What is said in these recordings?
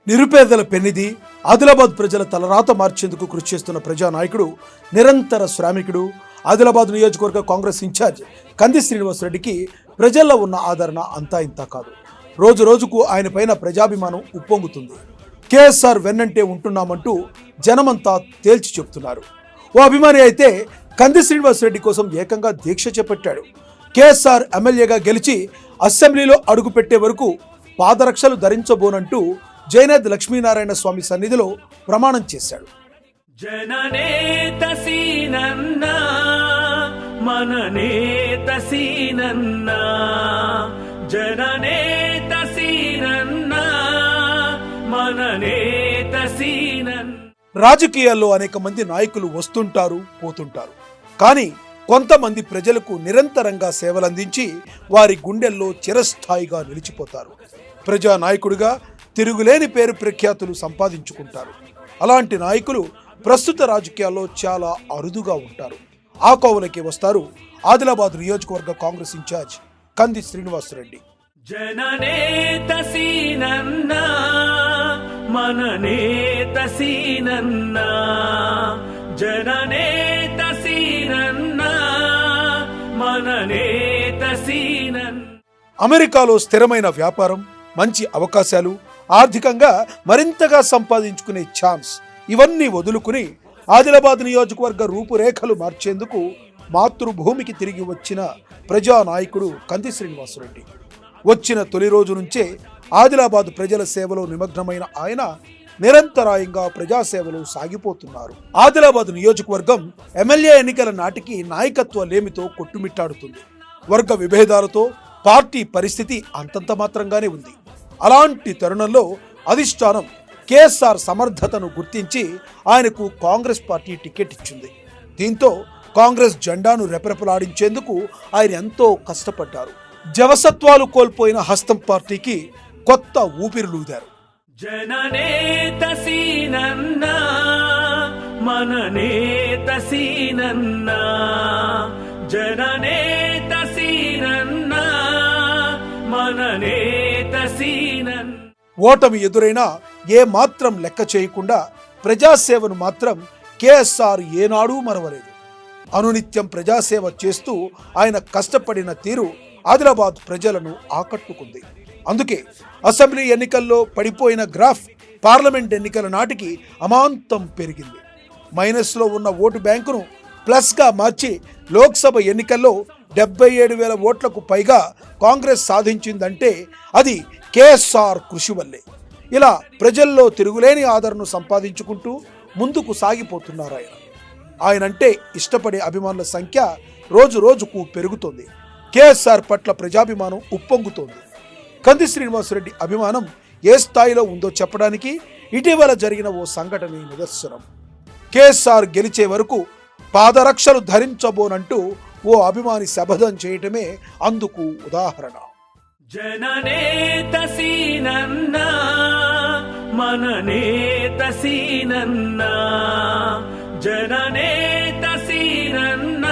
నిరుపేదల పెన్నిధి, ఆదిలాబాద్ ప్రజల తలరాత మార్చేందుకు కృషి చేస్తున్న ప్రజానాయకుడు, నిరంతర శ్రామికుడు, ఆదిలాబాద్ నియోజకవర్గ కాంగ్రెస్ ఇన్ఛార్జ్ కంది శ్రీనివాసరెడ్డికి ప్రజల్లో ఉన్న ఆదరణ అంతా ఇంతా కాదు. రోజు రోజుకు ఆయన పైన ప్రజాభిమానం ఉప్పొంగుతుంది. కేఎస్ఆర్ వెన్నంటే ఉంటున్నామంటూ జనమంతా తేల్చి చెప్తున్నారు. ఓ అభిమాని అయితే కంది శ్రీనివాసరెడ్డి కోసం ఏకంగా దీక్ష చేపట్టాడు. కేఎస్ఆర్ ఎమ్మెల్యేగా గెలిచి అసెంబ్లీలో అడుగుపెట్టే వరకు పాదరక్షలు ధరించబోనంటూ జైనద్ లక్ష్మీనారాయణ స్వామి సన్నిధిలో ప్రమాణం చేశాడు. జననేత సీనన్న మననేత సీనన్న జననేత సీనన్న మననేత సీనన్న. రాజకీయాల్లో అనేక మంది నాయకులు వస్తుంటారు, పోతుంటారు. కానీ కొంతమంది ప్రజలకు నిరంతరంగా సేవలందించి వారి గుండెల్లో చిరస్థాయిగా నిలిచిపోతారు. ప్రజా నాయకుడిగా తిరుగులేని పేరు ప్రఖ్యాతులు సంపాదించుకుంటారు. అలాంటి నాయకులు ప్రస్తుత రాజకీయాల్లో చాలా అరుదుగా ఉంటారు. ఆ కోవలకి వస్తారు ఆదిలాబాద్ నియోజకవర్గ కాంగ్రెస్ ఇన్ఛార్జ్ కంది శ్రీనివాసరెడ్డి. జననేత సీనన్న మననేత సీనన్న జననేత సీనన్న మననేత సీనన్న. అమెరికాలో స్థిరమైన వ్యాపారం, మంచి అవకాశాలు, ఆర్థికంగా మరింతగా సంపాదించుకునే ఛాన్స్, ఇవన్నీ వదులుకుని ఆదిలాబాద్ నియోజకవర్గ రూపురేఖలు మార్చేందుకు మాతృభూమికి తిరిగి వచ్చిన ప్రజానాయకుడు కంది శ్రీనివాసరెడ్డి. వచ్చిన తొలి రోజు నుంచే ఆదిలాబాద్ ప్రజల సేవలో నిమగ్నమైన ఆయన నిరంతరాయంగా ప్రజాసేవలు సాగిపోతున్నారు. ఆదిలాబాద్ నియోజకవర్గం ఎమ్మెల్యే ఎన్నికల నాటికి నాయకత్వ లేమితో కొట్టుమిట్టాడుతుంది. వర్గ విభేదాలతో పార్టీ పరిస్థితి అంతంత మాత్రంగానే ఉంది. అలాంటి తరుణంలో అధిష్టానం కేఎస్ఆర్ సమర్థతను గుర్తించి ఆయనకు కాంగ్రెస్ పార్టీ టికెట్ ఇచ్చింది. దీంతో కాంగ్రెస్ జెండాను రెపరెపలాడించేందుకు ఆయన ఎంతో కష్టపడ్డారు. జవసత్వాలు కోల్పోయిన హస్తం పార్టీకి కొత్త ఊపిరులూదారు. జననేత సీనన్న మననేత సీనన్న జననేత సీనన్న మననేత సీనన్న. ఓటమి ఎదురైనా ఏ మాత్రం లెక్క చేయకుండా ప్రజాసేవను మాత్రం కేఎస్ఆర్ ఏనాడూ మరవలేదు. అనునిత్యం ప్రజాసేవ చేస్తూ ఆయన కష్టపడిన తీరు ఆదిలాబాద్ ప్రజలను ఆకట్టుకుంది. అందుకే అసెంబ్లీ ఎన్నికల్లో పడిపోయిన గ్రాఫ్ పార్లమెంట్ ఎన్నికల నాటికి అమాంతం పెరిగింది. మైనస్లో ఉన్న ఓటు బ్యాంకును ప్లస్గా మార్చి లోక్సభ ఎన్నికల్లో 77,000 ఓట్లకు పైగా కాంగ్రెస్ సాధించిందంటే అది కేఎస్ఆర్ కృషి వల్లే. ఇలా ప్రజల్లో తిరుగులేని ఆదరణను సంపాదించుకుంటూ ముందుకు సాగిపోతున్నారు ఆయన. ఆయనంటే ఇష్టపడే అభిమానుల సంఖ్య రోజు రోజుకు పెరుగుతోంది. కేఎస్ఆర్ పట్ల ప్రజాభిమానం ఉప్పొంగుతోంది. కంది శ్రీనివాసరెడ్డి అభిమానం ఏ స్థాయిలో ఉందో చెప్పడానికి ఇటీవల జరిగిన ఓ సంఘటన నిదర్శనం. కేఎస్ఆర్ గెలిచే వరకు పాదరక్షలు ధరించబోనంటూ ఓ అభిమాని శపథం చేయటమే అందుకు ఉదాహరణ. జననేత సీనన్న మననేత సీనన్న జననేత సీనన్న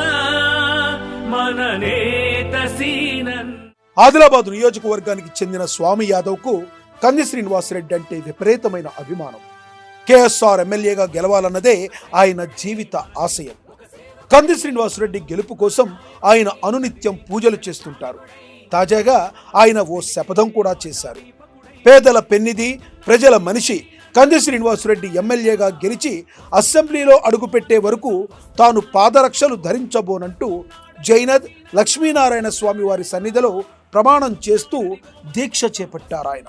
మననేత సీనన్న. ఆదిలాబాద్ నియోజకవర్గానికి చెందిన స్వామి యాదవ్కు కంది శ్రీనివాసరెడ్డి అంటే విపరీతమైన అభిమానం. కేఎస్ఆర్ ఎమ్మెల్యేగా గెలవాలన్నదే ఆయన జీవిత ఆశయం. కంది శ్రీనివాసరెడ్డి గెలుపు కోసం ఆయన అనునిత్యం పూజలు చేస్తుంటారు. తాజాగా ఆయన ఓ శపథం కూడా చేశారు. పేదల పెన్నిధి, ప్రజల మనిషి కంది శ్రీనివాసరెడ్డి ఎమ్మెల్యేగా గెలిచి అసెంబ్లీలో అడుగుపెట్టే వరకు తాను పాదరక్షలు ధరించబోనంటూ జైనద్ లక్ష్మీనారాయణ స్వామి వారి సన్నిధిలో ప్రమాణం చేస్తూ దీక్ష చేపట్టారాయన.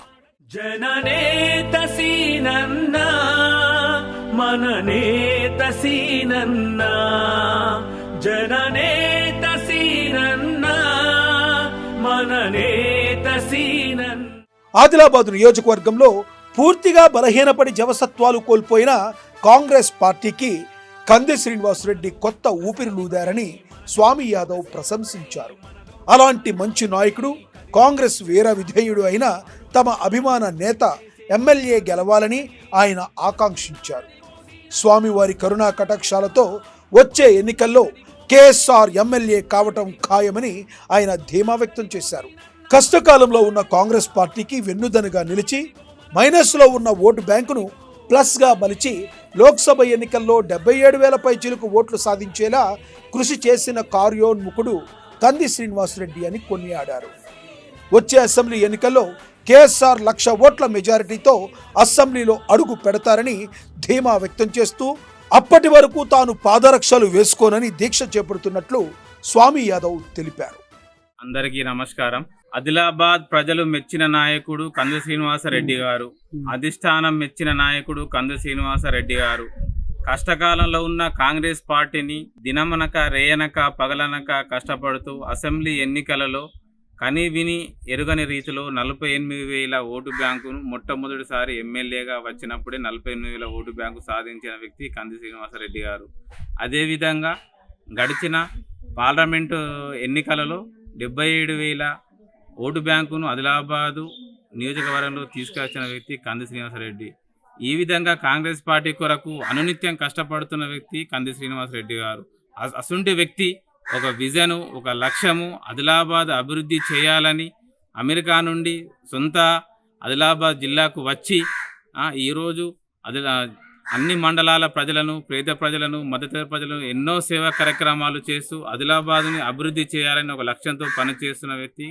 జననేత సీనన్న మననేత సీనన్న జననేత సీనన్న మననేత సీనన్న. ఆదిలాబాద్ నియోజకవర్గంలో పూర్తిగా బలహీనపడి జవసత్వాలు కోల్పోయిన కాంగ్రెస్ పార్టీకి కంది శ్రీనివాసరెడ్డి కొత్త ఊపిరిలూదారని స్వామి యాదవ్ ప్రశంసించారు. అలాంటి మంచి నాయకుడు, కాంగ్రెస్ వీర విధేయుడు అయిన తమ అభిమాన నేత ఎమ్మెల్యే గెలవాలని ఆయన ఆకాంక్షించారు. స్వామివారి కరుణా కటాక్షాలతో వచ్చే ఎన్నికల్లో కేఎస్ఆర్ ఎమ్మెల్యే కావటం ఖాయమని ఆయన ధీమా వ్యక్తం చేశారు. కష్టకాలంలో ఉన్న కాంగ్రెస్ పార్టీకి వెన్నుదనుగా నిలిచి మైనస్లో ఉన్న ఓటు బ్యాంకును ప్లస్గా మలిచి లోక్సభ ఎన్నికల్లో 77,000 పైచిలుకు ఓట్లు సాధించేలా కృషి చేసిన కార్యోన్ముఖుడు కంది శ్రీనివాసరెడ్డి అని కొనియాడారు. వచ్చే అసెంబ్లీ ఎన్నికల్లో కేఎస్ఆర్ 1,00,000 ఓట్ల మెజారిటీతో అసెంబ్లీలో అడుగు పెడతారని ధీమా వ్యక్తం చేస్తూ అప్పటి వరకు తాను పాదరక్షలు వేసుకోనని దీక్ష చేపడుతున్నట్లు స్వామి యాదవ్ తెలిపారు. అందరికీ నమస్కారం. ఆదిలాబాద్ ప్రజలు మెచ్చిన నాయకుడు కంది శ్రీనివాసరెడ్డి గారు, అధిష్టానం మెచ్చిన నాయకుడు కంది శ్రీనివాసరెడ్డి గారు. కష్టకాలంలో ఉన్న కాంగ్రెస్ పార్టీని దినమనక రేయనక పగలనక కష్టపడుతూ అసెంబ్లీ ఎన్నికలలో కని విని ఎరుగని రీతిలో 48,000 ఓటు బ్యాంకును మొట్టమొదటిసారి ఎమ్మెల్యేగా వచ్చినప్పుడే 48,000 ఓటు బ్యాంకు సాధించిన వ్యక్తి కంది శ్రీనివాసరెడ్డి గారు. అదేవిధంగా గడిచిన పార్లమెంటు ఎన్నికలలో 77,000 ఓటు బ్యాంకును ఆదిలాబాదు నియోజకవర్గంలో తీసుకొచ్చిన వ్యక్తి కంది శ్రీనివాసరెడ్డి. ఈ విధంగా కాంగ్రెస్ పార్టీ కొరకు అనునిత్యం కష్టపడుతున్న వ్యక్తి కంది శ్రీనివాసరెడ్డి గారు. అసుంటి వ్యక్తి ఒక విజను, ఒక లక్ష్యము ఆదిలాబాద్ అభివృద్ధి చేయాలని అమెరికా నుండి సొంత ఆదిలాబాద్ జిల్లాకు వచ్చి ఈరోజు అన్ని మండలాల ప్రజలను, పేద ప్రజలను, మధ్యతరగతి ప్రజలను ఎన్నో సేవా కార్యక్రమాలు చేస్తూ ఆదిలాబాద్ని అభివృద్ధి చేయాలని ఒక లక్ష్యంతో పనిచేస్తున్న వ్యక్తి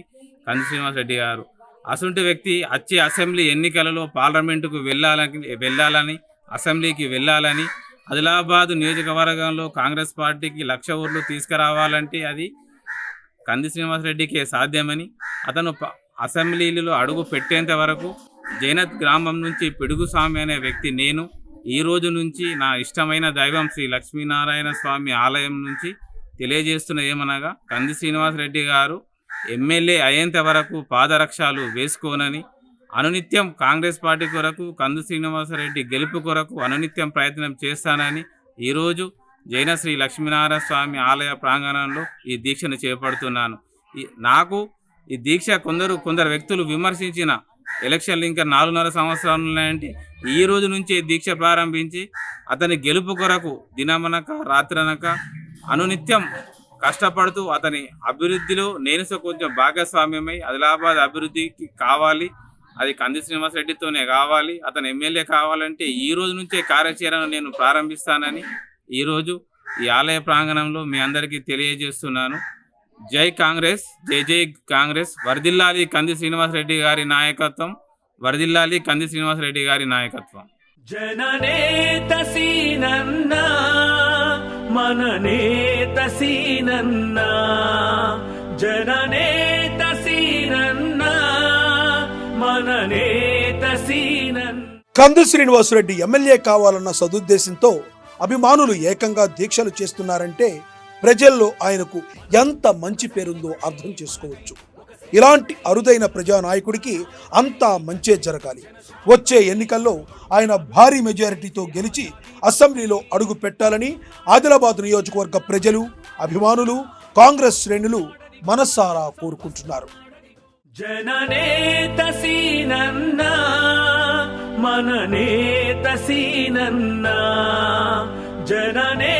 కంది శ్రీనివాసరెడ్డి గారు. అసంటి వ్యక్తి వచ్చే అసెంబ్లీ ఎన్నికలలో పార్లమెంటుకు వెళ్ళాలని అసెంబ్లీకి వెళ్ళాలని ఆదిలాబాద్ నియోజకవర్గంలో కాంగ్రెస్ పార్టీకి 1,00,000 ఓట్లు తీసుకురావాలంటే అది కంది శ్రీనివాసరెడ్డికే సాధ్యమని, అతను అసెంబ్లీలో అడుగు పెట్టేంత వరకు జైనత్ గ్రామం నుంచి పిడుగుస్వామి అనే వ్యక్తి నేను ఈ రోజు నుంచి నా ఇష్టమైన దైవం శ్రీ లక్ష్మీనారాయణ స్వామి ఆలయం నుంచి తెలియజేస్తున్న ఏమనగా కంది శ్రీనివాసరెడ్డి గారు ఎమ్మెల్యే అయ్యేంత వరకు పాదరక్షలు వేసుకోనని, అనునిత్యం కాంగ్రెస్ పార్టీ కొరకు కంది శ్రీనివాసరెడ్డి గెలుపు కొరకు అనునిత్యం ప్రయత్నం చేస్తానని ఈరోజు జైన శ్రీ లక్ష్మీనారాయణ స్వామి ఆలయ ప్రాంగణంలో ఈ దీక్షను చేపడుతున్నాను. నాకు ఈ దీక్ష కొందరు వ్యక్తులు విమర్శించిన ఎలక్షన్లు ఇంకా 4.5 సంవత్సరాలు ఉన్నాయంటే ఈ రోజు నుంచే దీక్ష ప్రారంభించి అతని గెలుపు కొరకు దినమనక రాత్రనక అనునిత్యం కష్టపడుతూ అతని అభివృద్ధిలో నేను కొంచెం భాగస్వామ్యమై ఆదిలాబాద్ అభివృద్ధికి కావాలి, అది కంది శ్రీనివాసరెడ్డితోనే కావాలి, అతను ఎమ్మెల్యే కావాలంటే ఈ రోజు నుంచే కార్యాచరణ నేను ప్రారంభిస్తానని ఈరోజు ఈ ఆలయ ప్రాంగణంలో మీ అందరికీ తెలియజేస్తున్నాను. జై కాంగ్రెస్, జై జై కాంగ్రెస్. వర్ధిల్లాలి కంది శ్రీనివాసరెడ్డి గారి నాయకత్వం, వర్ధిల్లాలి కంది శ్రీనివాసరెడ్డి గారి నాయకత్వం. జననేత సీనన్న మననేత సీనన్న, జననేత సీనన్న మననేత సీనన్న. కంది శ్రీనివాసరెడ్డి ఎమ్మెల్యే కావాలన్న సదుద్దేశంతో అభిమానులు ఏకంగా దీక్షలు చేస్తున్నారంటే ప్రజల్లో ఆయనకు ఎంత మంచి పేరుందో అర్థం చేసుకోవచ్చు. ఇలాంటి అరుదైన ప్రజానాయకుడికి అంతా మంచే జరగాలి. వచ్చే ఎన్నికల్లో ఆయన భారీ మెజారిటీతో గెలిచి అసెంబ్లీలో అడుగు పెట్టాలని ఆదిలాబాద్ నియోజకవర్గ ప్రజలు, అభిమానులు, కాంగ్రెస్ శ్రేణులు మనసారా కోరుకుంటున్నారు. జననేత సీనన్న మననేత సీనన్న, జననే